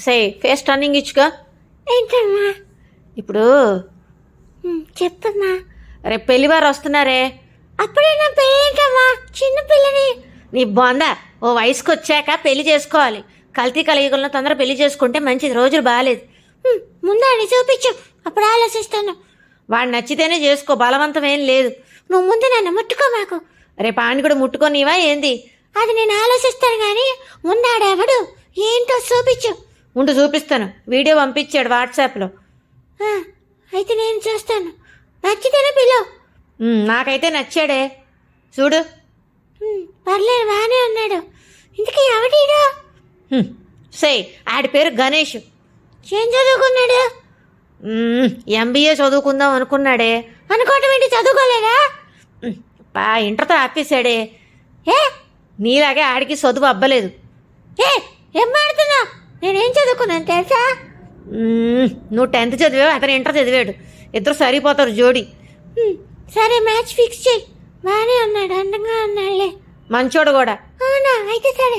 సే face turning ఇచ్చుకో. ఏంటమ్మా? ఇప్పుడు చెప్పమ్మా. రేపు పెళ్లివారు వస్తున్నారే. అప్పుడే నా పెళ్ళేంటమ్మా? చిన్న పిల్లని. నీ బొందా, ఓ వయసుకు వచ్చాక పెళ్లి చేసుకోవాలి. కల్తీ కలియుగంలో తొందర పెళ్లి చేసుకుంటే మంచిది, రోజులు బాగాలేదు. ముందు అని చూపించు, అప్పుడు ఆలోచిస్తాను. వాడు నచ్చితేనే చేసుకో, బలవంతం ఏం లేదు. నువ్వు ముందు నన్ను ముట్టుకో మాకు. రేపు ఆడిని కూడా ముట్టుకోనివా ఏంది? అది నేను ఆలోచిస్తాను కానీ ముందాడెవడు ఏంటో చూపించు. ఉండు చూపిస్తాను. వీడియో పంపించాడు వాట్సాప్లో. అయితే నేను చూస్తాను. నచ్చితేనే పిలువు. నాకైతే నచ్చాడే, చూడు. పర్లేదు, బాగానే ఉన్నాడు. ఇంతకీ ఎవడీడు? సే ఆడి పేరు గణేష్. ఏం చదువుకున్నాడు? ఎంబీఏ చదువుకుందాం అనుకున్నాడే. అనుకోవటం ఏంటి, చదువుకోలేదా? ఇంటర్తో ఆపేశాడే. ఏ నీలాగే ఆడికి చదువు అబ్బలేదు. ఏం మాడుతున్నా? నేనేం చదువుకున్నాను తెలుసా? నువ్వు 10th చదివావు, అతను ఇంటర్ చదివాడు. ఇద్దరు సరిపోతారు జోడి. సరే మ్యాచ్ ఫిక్స్ చేయి. బాగానే ఉన్నాడు, అందంగా ఉన్నాడులే. మంచోడు కూడా. అవునా? అయితే సరే.